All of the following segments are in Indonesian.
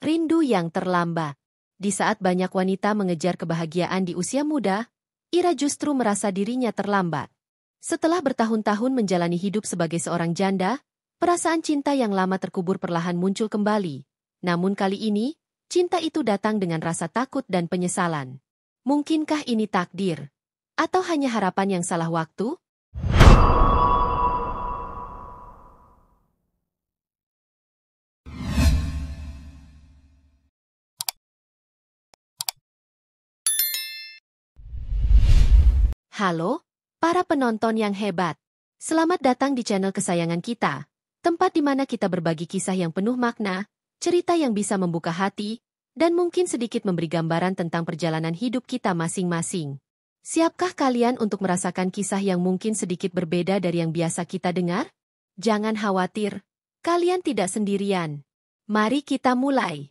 Rindu yang terlambat. Di saat banyak wanita mengejar kebahagiaan di usia muda, Ira justru merasa dirinya terlambat. Setelah bertahun-tahun menjalani hidup sebagai seorang janda, perasaan cinta yang lama terkubur perlahan muncul kembali. Namun kali ini, cinta itu datang dengan rasa takut dan penyesalan. Mungkinkah ini takdir? Atau hanya harapan yang salah waktu? Halo, para penonton yang hebat. Selamat datang di channel kesayangan kita, tempat di mana kita berbagi kisah yang penuh makna, cerita yang bisa membuka hati, dan mungkin sedikit memberi gambaran tentang perjalanan hidup kita masing-masing. Siapkah kalian untuk merasakan kisah yang mungkin sedikit berbeda dari yang biasa kita dengar? Jangan khawatir, kalian tidak sendirian. Mari kita mulai.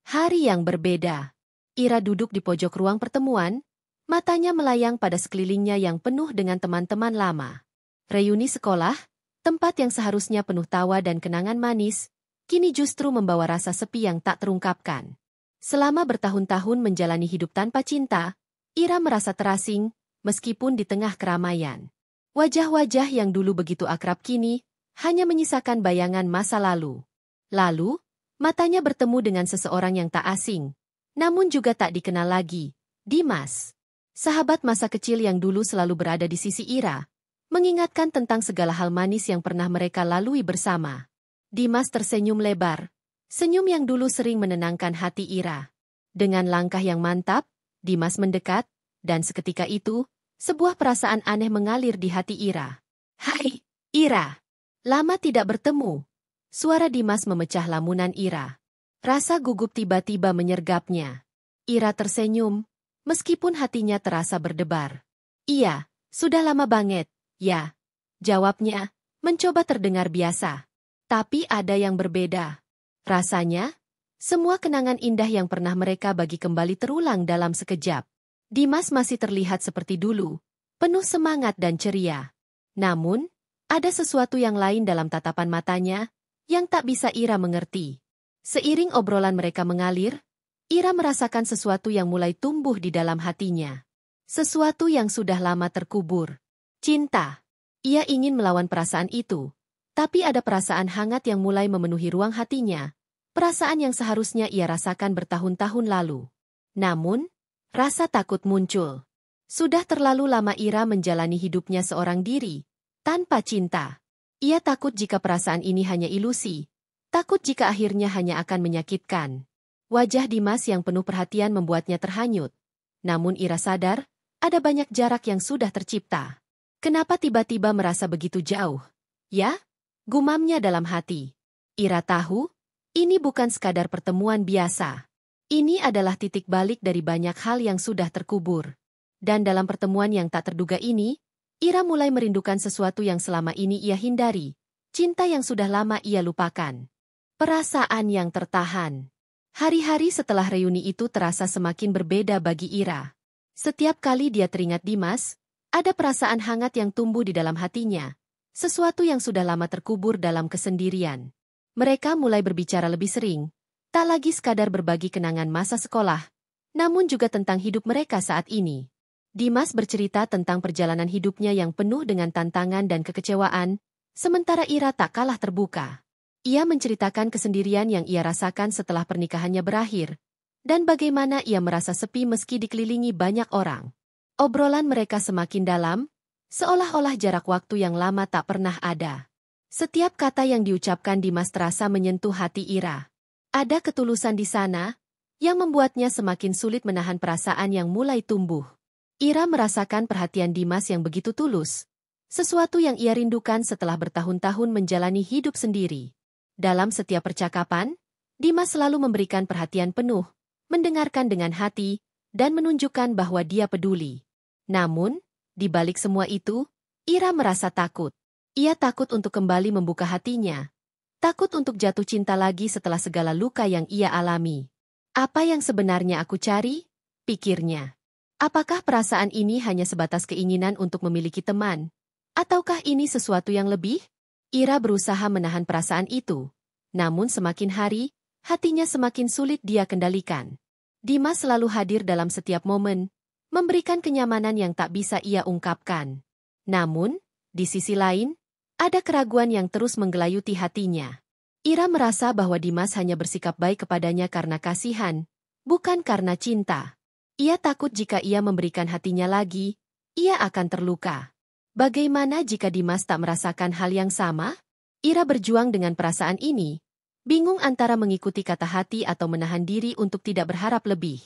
Hari yang berbeda. Ira duduk di pojok ruang pertemuan, matanya melayang pada sekelilingnya yang penuh dengan teman-teman lama. Reuni sekolah, tempat yang seharusnya penuh tawa dan kenangan manis, kini justru membawa rasa sepi yang tak terungkapkan. Selama bertahun-tahun menjalani hidup tanpa cinta, Ira merasa terasing, meskipun di tengah keramaian. Wajah-wajah yang dulu begitu akrab kini, hanya menyisakan bayangan masa lalu. Lalu, matanya bertemu dengan seseorang yang tak asing, namun juga tak dikenal lagi, Dimas. Sahabat masa kecil yang dulu selalu berada di sisi Ira, mengingatkan tentang segala hal manis yang pernah mereka lalui bersama. Dimas tersenyum lebar, senyum yang dulu sering menenangkan hati Ira. Dengan langkah yang mantap, Dimas mendekat, dan seketika itu, sebuah perasaan aneh mengalir di hati Ira. "Hai, Ira! Lama tidak bertemu." Suara Dimas memecah lamunan Ira. Rasa gugup tiba-tiba menyergapnya. Ira tersenyum, meskipun hatinya terasa berdebar. "Iya, sudah lama banget, ya," jawabnya, mencoba terdengar biasa. Tapi ada yang berbeda. Rasanya, semua kenangan indah yang pernah mereka bagi kembali terulang dalam sekejap. Dimas masih terlihat seperti dulu, penuh semangat dan ceria. Namun, ada sesuatu yang lain dalam tatapan matanya, yang tak bisa Ira mengerti. Seiring obrolan mereka mengalir, Ira merasakan sesuatu yang mulai tumbuh di dalam hatinya. Sesuatu yang sudah lama terkubur. Cinta. Ia ingin melawan perasaan itu. Tapi ada perasaan hangat yang mulai memenuhi ruang hatinya. Perasaan yang seharusnya ia rasakan bertahun-tahun lalu. Namun, rasa takut muncul. Sudah terlalu lama Ira menjalani hidupnya seorang diri, tanpa cinta. Ia takut jika perasaan ini hanya ilusi. Takut jika akhirnya hanya akan menyakitkan. Wajah Dimas yang penuh perhatian membuatnya terhanyut. Namun Ira sadar, ada banyak jarak yang sudah tercipta. Kenapa tiba-tiba merasa begitu jauh? Ya? Gumamnya dalam hati. Ira tahu, ini bukan sekadar pertemuan biasa. Ini adalah titik balik dari banyak hal yang sudah terkubur. Dan dalam pertemuan yang tak terduga ini, Ira mulai merindukan sesuatu yang selama ini ia hindari. Cinta yang sudah lama ia lupakan. Perasaan yang tertahan. Hari-hari setelah reuni itu terasa semakin berbeda bagi Ira. Setiap kali dia teringat Dimas, ada perasaan hangat yang tumbuh di dalam hatinya. Sesuatu yang sudah lama terkubur dalam kesendirian. Mereka mulai berbicara lebih sering, tak lagi sekadar berbagi kenangan masa sekolah, namun juga tentang hidup mereka saat ini. Dimas bercerita tentang perjalanan hidupnya yang penuh dengan tantangan dan kekecewaan, sementara Ira tak kalah terbuka. Ia menceritakan kesendirian yang ia rasakan setelah pernikahannya berakhir, dan bagaimana ia merasa sepi meski dikelilingi banyak orang. Obrolan mereka semakin dalam, seolah-olah jarak waktu yang lama tak pernah ada. Setiap kata yang diucapkan Dimas terasa menyentuh hati Ira. Ada ketulusan di sana, yang membuatnya semakin sulit menahan perasaan yang mulai tumbuh. Ira merasakan perhatian Dimas yang begitu tulus, sesuatu yang ia rindukan setelah bertahun-tahun menjalani hidup sendiri. Dalam setiap percakapan, Dimas selalu memberikan perhatian penuh, mendengarkan dengan hati, dan menunjukkan bahwa dia peduli. Namun, di balik semua itu, Ira merasa takut. Ia takut untuk kembali membuka hatinya. Takut untuk jatuh cinta lagi setelah segala luka yang ia alami. Apa yang sebenarnya aku cari? Pikirnya. Apakah perasaan ini hanya sebatas keinginan untuk memiliki teman? Ataukah ini sesuatu yang lebih? Ira berusaha menahan perasaan itu. Namun semakin hari, hatinya semakin sulit dia kendalikan. Dimas selalu hadir dalam setiap momen, memberikan kenyamanan yang tak bisa ia ungkapkan. Namun, di sisi lain, ada keraguan yang terus menggelayuti hatinya. Ira merasa bahwa Dimas hanya bersikap baik kepadanya karena kasihan, bukan karena cinta. Ia takut jika ia memberikan hatinya lagi, ia akan terluka. Bagaimana jika Dimas tak merasakan hal yang sama? Ira berjuang dengan perasaan ini, bingung antara mengikuti kata hati atau menahan diri untuk tidak berharap lebih.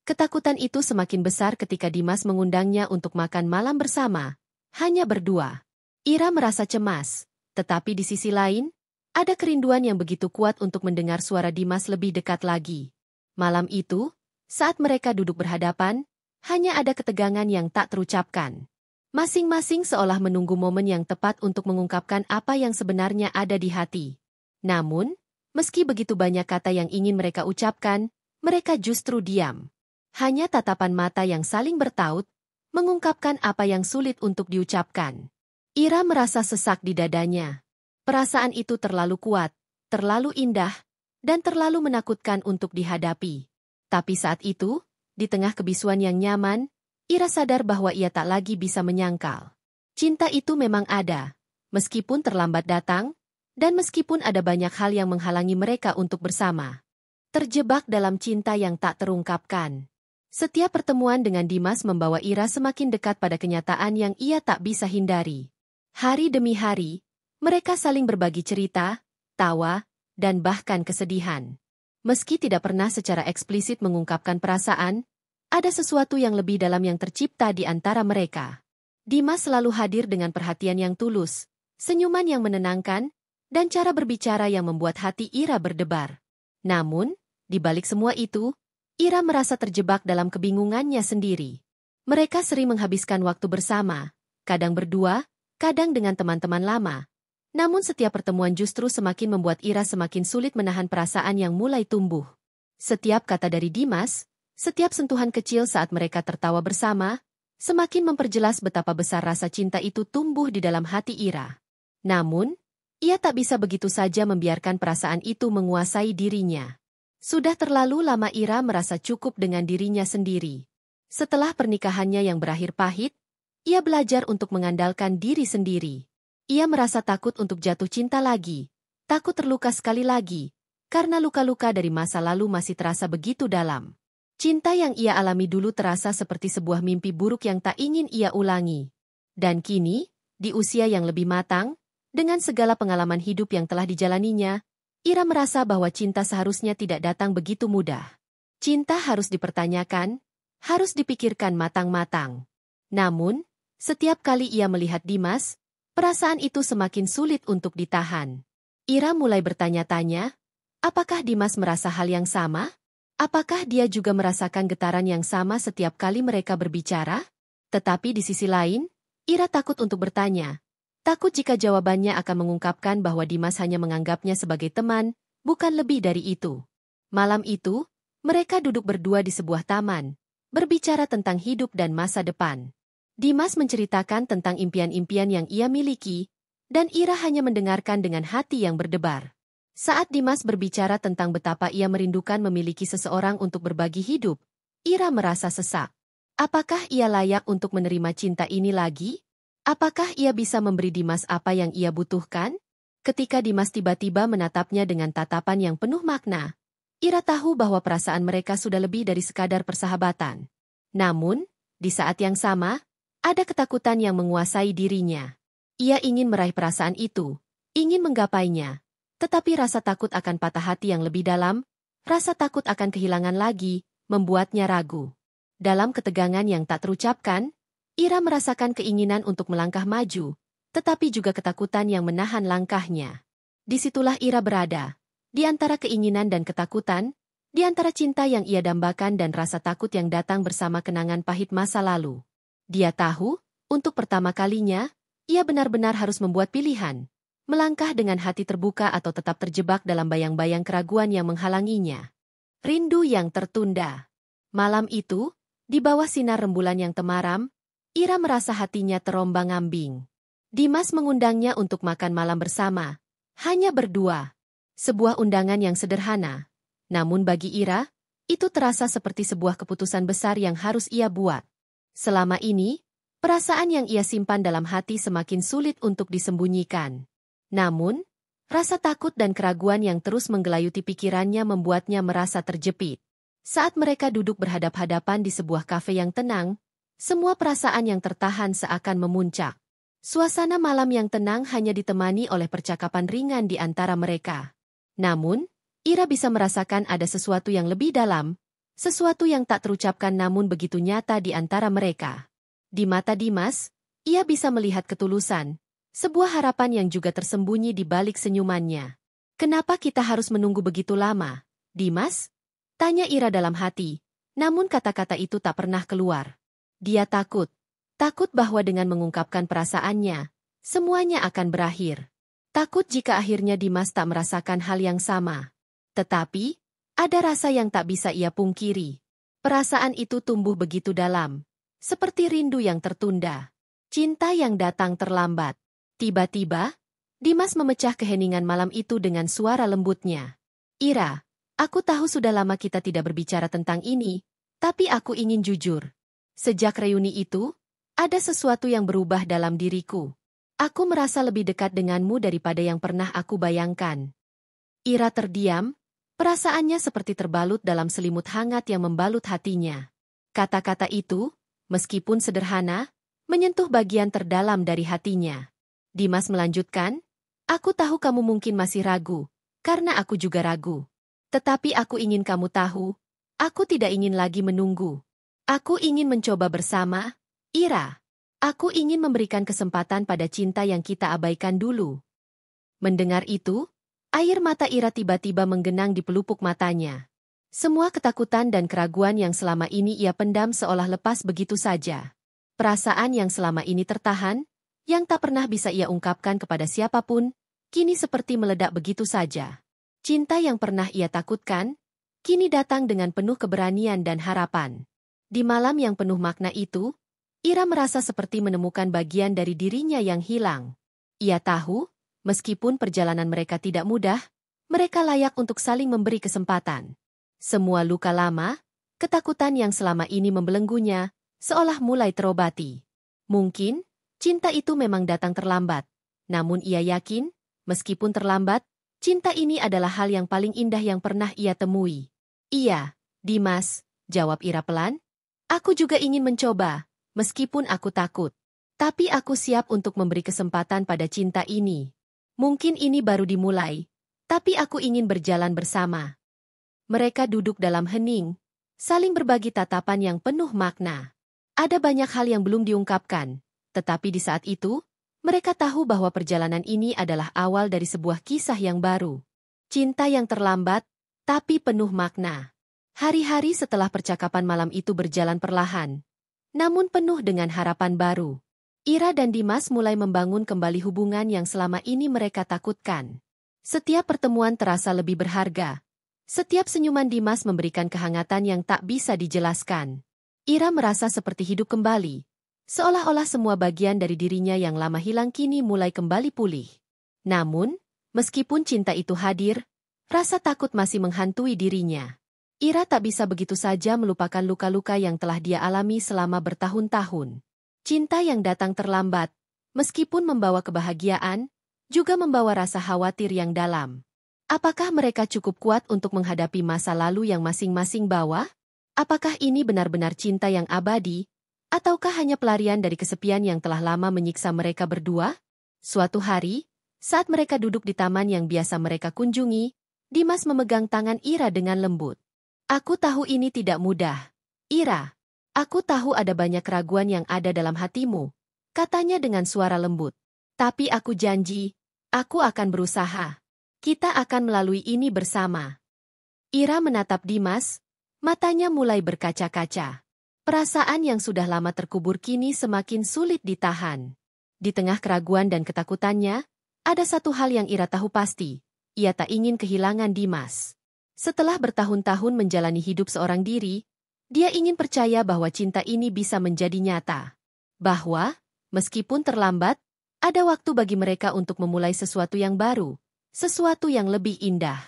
Ketakutan itu semakin besar ketika Dimas mengundangnya untuk makan malam bersama, hanya berdua. Ira merasa cemas, tetapi di sisi lain, ada kerinduan yang begitu kuat untuk mendengar suara Dimas lebih dekat lagi. Malam itu, saat mereka duduk berhadapan, hanya ada ketegangan yang tak terucapkan. Masing-masing seolah menunggu momen yang tepat untuk mengungkapkan apa yang sebenarnya ada di hati. Namun, meski begitu banyak kata yang ingin mereka ucapkan, mereka justru diam. Hanya tatapan mata yang saling bertaut, mengungkapkan apa yang sulit untuk diucapkan. Ira merasa sesak di dadanya. Perasaan itu terlalu kuat, terlalu indah, dan terlalu menakutkan untuk dihadapi. Tapi saat itu, di tengah kebisuan yang nyaman, Ira sadar bahwa ia tak lagi bisa menyangkal. Cinta itu memang ada, meskipun terlambat datang, dan meskipun ada banyak hal yang menghalangi mereka untuk bersama. Terjebak dalam cinta yang tak terungkapkan. Setiap pertemuan dengan Dimas membawa Ira semakin dekat pada kenyataan yang ia tak bisa hindari. Hari demi hari, mereka saling berbagi cerita, tawa, dan bahkan kesedihan. Meski tidak pernah secara eksplisit mengungkapkan perasaan, ada sesuatu yang lebih dalam yang tercipta di antara mereka. Dimas selalu hadir dengan perhatian yang tulus, senyuman yang menenangkan, dan cara berbicara yang membuat hati Ira berdebar. Namun, di balik semua itu, Ira merasa terjebak dalam kebingungannya sendiri. Mereka sering menghabiskan waktu bersama, kadang berdua, kadang dengan teman-teman lama. Namun setiap pertemuan justru semakin membuat Ira semakin sulit menahan perasaan yang mulai tumbuh. Setiap kata dari Dimas, setiap sentuhan kecil saat mereka tertawa bersama, semakin memperjelas betapa besar rasa cinta itu tumbuh di dalam hati Ira. Namun, ia tak bisa begitu saja membiarkan perasaan itu menguasai dirinya. Sudah terlalu lama Ira merasa cukup dengan dirinya sendiri. Setelah pernikahannya yang berakhir pahit, ia belajar untuk mengandalkan diri sendiri. Ia merasa takut untuk jatuh cinta lagi, takut terluka sekali lagi, karena luka-luka dari masa lalu masih terasa begitu dalam. Cinta yang ia alami dulu terasa seperti sebuah mimpi buruk yang tak ingin ia ulangi. Dan kini, di usia yang lebih matang, dengan segala pengalaman hidup yang telah dijalaninya, Ira merasa bahwa cinta seharusnya tidak datang begitu mudah. Cinta harus dipertanyakan, harus dipikirkan matang-matang. Namun, setiap kali ia melihat Dimas, perasaan itu semakin sulit untuk ditahan. Ira mulai bertanya-tanya, apakah Dimas merasa hal yang sama? Apakah dia juga merasakan getaran yang sama setiap kali mereka berbicara? Tetapi di sisi lain, Ira takut untuk bertanya. Takut jika jawabannya akan mengungkapkan bahwa Dimas hanya menganggapnya sebagai teman, bukan lebih dari itu. Malam itu, mereka duduk berdua di sebuah taman, berbicara tentang hidup dan masa depan. Dimas menceritakan tentang impian-impian yang ia miliki, dan Ira hanya mendengarkan dengan hati yang berdebar. Saat Dimas berbicara tentang betapa ia merindukan memiliki seseorang untuk berbagi hidup, Ira merasa sesak. Apakah ia layak untuk menerima cinta ini lagi? Apakah ia bisa memberi Dimas apa yang ia butuhkan? Ketika Dimas tiba-tiba menatapnya dengan tatapan yang penuh makna, Ira tahu bahwa perasaan mereka sudah lebih dari sekadar persahabatan. Namun, di saat yang sama, ada ketakutan yang menguasai dirinya. Ia ingin meraih perasaan itu, ingin menggapainya. Tetapi rasa takut akan patah hati yang lebih dalam, rasa takut akan kehilangan lagi, membuatnya ragu. Dalam ketegangan yang tak terucapkan, Ira merasakan keinginan untuk melangkah maju, tetapi juga ketakutan yang menahan langkahnya. Disitulah Ira berada, di antara keinginan dan ketakutan, di antara cinta yang ia dambakan dan rasa takut yang datang bersama kenangan pahit masa lalu. Dia tahu, untuk pertama kalinya, ia benar-benar harus membuat pilihan. Melangkah dengan hati terbuka atau tetap terjebak dalam bayang-bayang keraguan yang menghalanginya. Rindu yang tertunda. Malam itu, di bawah sinar rembulan yang temaram, Ira merasa hatinya terombang-ambing. Dimas mengundangnya untuk makan malam bersama. Hanya berdua. Sebuah undangan yang sederhana, Namun bagi Ira, itu terasa seperti sebuah keputusan besar yang harus ia buat. Selama ini, perasaan yang ia simpan dalam hati semakin sulit untuk disembunyikan. Namun, rasa takut dan keraguan yang terus menggelayuti pikirannya membuatnya merasa terjepit. Saat mereka duduk berhadap-hadapan di sebuah kafe yang tenang, semua perasaan yang tertahan seakan memuncak. Suasana malam yang tenang hanya ditemani oleh percakapan ringan di antara mereka. Namun, Ira bisa merasakan ada sesuatu yang lebih dalam, sesuatu yang tak terucapkan namun begitu nyata di antara mereka. Di mata Dimas, ia bisa melihat ketulusan, sebuah harapan yang juga tersembunyi di balik senyumannya. "Kenapa kita harus menunggu begitu lama, Dimas?" tanya Ira dalam hati, namun kata-kata itu tak pernah keluar. Dia takut bahwa dengan mengungkapkan perasaannya, semuanya akan berakhir. Takut jika akhirnya Dimas tak merasakan hal yang sama. Tetapi, ada rasa yang tak bisa ia pungkiri. Perasaan itu tumbuh begitu dalam, seperti rindu yang tertunda, cinta yang datang terlambat. Tiba-tiba, Dimas memecah keheningan malam itu dengan suara lembutnya. "Ira, aku tahu sudah lama kita tidak berbicara tentang ini, tapi aku ingin jujur. Sejak reuni itu, ada sesuatu yang berubah dalam diriku. Aku merasa lebih dekat denganmu daripada yang pernah aku bayangkan." Ira terdiam, perasaannya seperti terbalut dalam selimut hangat yang membalut hatinya. Kata-kata itu, meskipun sederhana, menyentuh bagian terdalam dari hatinya. Dimas melanjutkan, "Aku tahu kamu mungkin masih ragu, karena aku juga ragu. Tetapi aku ingin kamu tahu, aku tidak ingin lagi menunggu. Aku ingin mencoba bersama, Ira. Aku ingin memberikan kesempatan pada cinta yang kita abaikan dulu." Mendengar itu, air mata Ira tiba-tiba menggenang di pelupuk matanya. Semua ketakutan dan keraguan yang selama ini ia pendam seolah lepas begitu saja. Perasaan yang selama ini tertahan, yang tak pernah bisa ia ungkapkan kepada siapapun, kini seperti meledak begitu saja. Cinta yang pernah ia takutkan, kini datang dengan penuh keberanian dan harapan. Di malam yang penuh makna itu, Ira merasa seperti menemukan bagian dari dirinya yang hilang. Ia tahu, meskipun perjalanan mereka tidak mudah, mereka layak untuk saling memberi kesempatan. Semua luka lama, ketakutan yang selama ini membelenggunya, seolah mulai terobati. Mungkin, cinta itu memang datang terlambat. Namun ia yakin, meskipun terlambat, cinta ini adalah hal yang paling indah yang pernah ia temui. "Iya, Dimas," jawab Ira pelan. "Aku juga ingin mencoba, meskipun aku takut. Tapi aku siap untuk memberi kesempatan pada cinta ini. Mungkin ini baru dimulai, tapi aku ingin berjalan bersama." Mereka duduk dalam hening, saling berbagi tatapan yang penuh makna. Ada banyak hal yang belum diungkapkan, tetapi di saat itu, mereka tahu bahwa perjalanan ini adalah awal dari sebuah kisah yang baru. Cinta yang terlambat, tapi penuh makna. Hari-hari setelah percakapan malam itu berjalan perlahan, namun penuh dengan harapan baru. Ira dan Dimas mulai membangun kembali hubungan yang selama ini mereka takutkan. Setiap pertemuan terasa lebih berharga. Setiap senyuman Dimas memberikan kehangatan yang tak bisa dijelaskan. Ira merasa seperti hidup kembali. Seolah-olah semua bagian dari dirinya yang lama hilang kini mulai kembali pulih. Namun, meskipun cinta itu hadir, rasa takut masih menghantui dirinya. Ira tak bisa begitu saja melupakan luka-luka yang telah dia alami selama bertahun-tahun. Cinta yang datang terlambat, meskipun membawa kebahagiaan, juga membawa rasa khawatir yang dalam. Apakah mereka cukup kuat untuk menghadapi masa lalu yang masing-masing bawa? Apakah ini benar-benar cinta yang abadi? Ataukah hanya pelarian dari kesepian yang telah lama menyiksa mereka berdua? Suatu hari, saat mereka duduk di taman yang biasa mereka kunjungi, Dimas memegang tangan Ira dengan lembut. "Aku tahu ini tidak mudah, Ira. Aku tahu ada banyak keraguan yang ada dalam hatimu," katanya dengan suara lembut. "Tapi aku janji, aku akan berusaha. Kita akan melalui ini bersama." Ira menatap Dimas, matanya mulai berkaca-kaca. Perasaan yang sudah lama terkubur kini semakin sulit ditahan. Di tengah keraguan dan ketakutannya, ada satu hal yang Ira tahu pasti. Ia tak ingin kehilangan Dimas. Setelah bertahun-tahun menjalani hidup seorang diri, dia ingin percaya bahwa cinta ini bisa menjadi nyata. Bahwa, meskipun terlambat, ada waktu bagi mereka untuk memulai sesuatu yang baru, sesuatu yang lebih indah.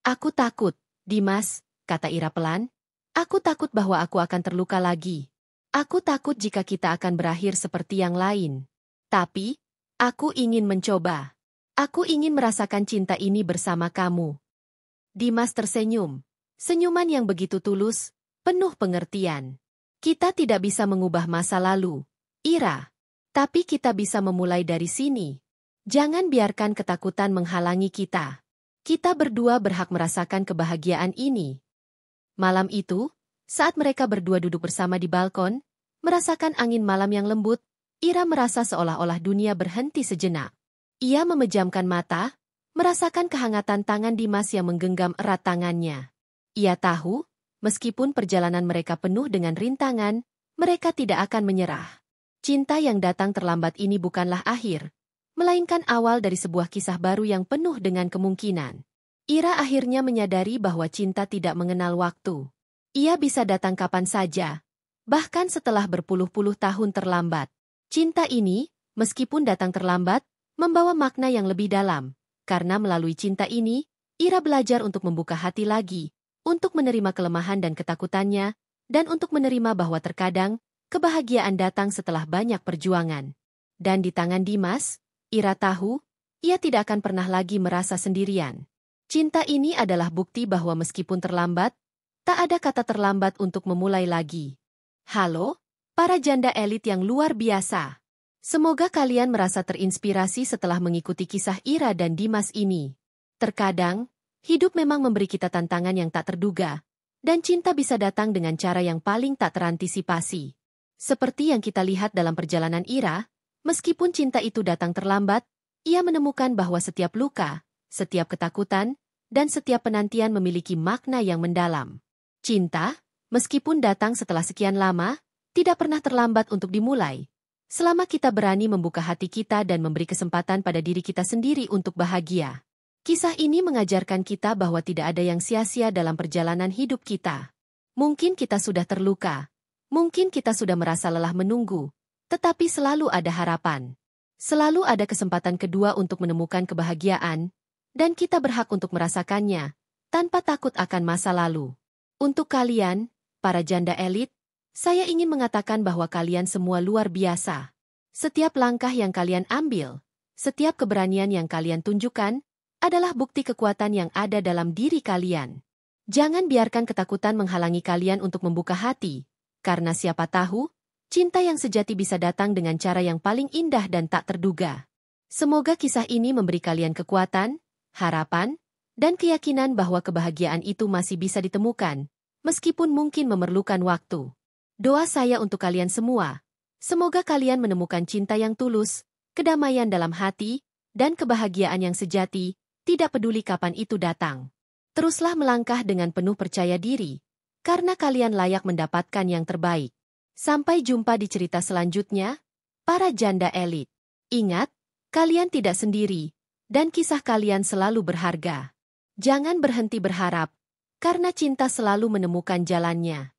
"Aku takut," Dimas, kata Ira pelan, aku takut bahwa aku akan terluka lagi. Aku takut jika kita akan berakhir seperti yang lain. Tapi, aku ingin mencoba. Aku ingin merasakan cinta ini bersama kamu. Dimas tersenyum. Senyuman yang begitu tulus, penuh pengertian. Kita tidak bisa mengubah masa lalu, Ira. Tapi kita bisa memulai dari sini. Jangan biarkan ketakutan menghalangi kita. Kita berdua berhak merasakan kebahagiaan ini. Malam itu, saat mereka berdua duduk bersama di balkon, merasakan angin malam yang lembut, Ira merasa seolah-olah dunia berhenti sejenak. Ia memejamkan mata, merasakan kehangatan tangan Dimas yang menggenggam erat tangannya. Ia tahu, meskipun perjalanan mereka penuh dengan rintangan, mereka tidak akan menyerah. Cinta yang datang terlambat ini bukanlah akhir, melainkan awal dari sebuah kisah baru yang penuh dengan kemungkinan. Ira akhirnya menyadari bahwa cinta tidak mengenal waktu. Ia bisa datang kapan saja, bahkan setelah berpuluh-puluh tahun terlambat. Cinta ini, meskipun datang terlambat, membawa makna yang lebih dalam, karena melalui cinta ini, Ira belajar untuk membuka hati lagi, untuk menerima kelemahan dan ketakutannya, dan untuk menerima bahwa terkadang, kebahagiaan datang setelah banyak perjuangan. Dan di tangan Dimas, Ira tahu, ia tidak akan pernah lagi merasa sendirian. Cinta ini adalah bukti bahwa meskipun terlambat, tak ada kata terlambat untuk memulai lagi. Halo, para janda elit yang luar biasa. Semoga kalian merasa terinspirasi setelah mengikuti kisah Ira dan Dimas ini. Terkadang, hidup memang memberi kita tantangan yang tak terduga, dan cinta bisa datang dengan cara yang paling tak terantisipasi. Seperti yang kita lihat dalam perjalanan Ira, meskipun cinta itu datang terlambat, ia menemukan bahwa setiap luka, setiap ketakutan, dan setiap penantian memiliki makna yang mendalam. Cinta, meskipun datang setelah sekian lama, tidak pernah terlambat untuk dimulai. Selama kita berani membuka hati kita dan memberi kesempatan pada diri kita sendiri untuk bahagia. Kisah ini mengajarkan kita bahwa tidak ada yang sia-sia dalam perjalanan hidup kita. Mungkin kita sudah terluka, mungkin kita sudah merasa lelah menunggu, tetapi selalu ada harapan. Selalu ada kesempatan kedua untuk menemukan kebahagiaan, dan kita berhak untuk merasakannya, tanpa takut akan masa lalu. Untuk kalian, para janda elit, saya ingin mengatakan bahwa kalian semua luar biasa. Setiap langkah yang kalian ambil, setiap keberanian yang kalian tunjukkan, adalah bukti kekuatan yang ada dalam diri kalian. Jangan biarkan ketakutan menghalangi kalian untuk membuka hati, karena siapa tahu, cinta yang sejati bisa datang dengan cara yang paling indah dan tak terduga. Semoga kisah ini memberi kalian kekuatan, harapan, dan keyakinan bahwa kebahagiaan itu masih bisa ditemukan, meskipun mungkin memerlukan waktu. Doa saya untuk kalian semua, semoga kalian menemukan cinta yang tulus, kedamaian dalam hati, dan kebahagiaan yang sejati, tidak peduli kapan itu datang. Teruslah melangkah dengan penuh percaya diri, karena kalian layak mendapatkan yang terbaik. Sampai jumpa di cerita selanjutnya, para janda elit. Ingat, kalian tidak sendiri, dan kisah kalian selalu berharga. Jangan berhenti berharap, karena cinta selalu menemukan jalannya.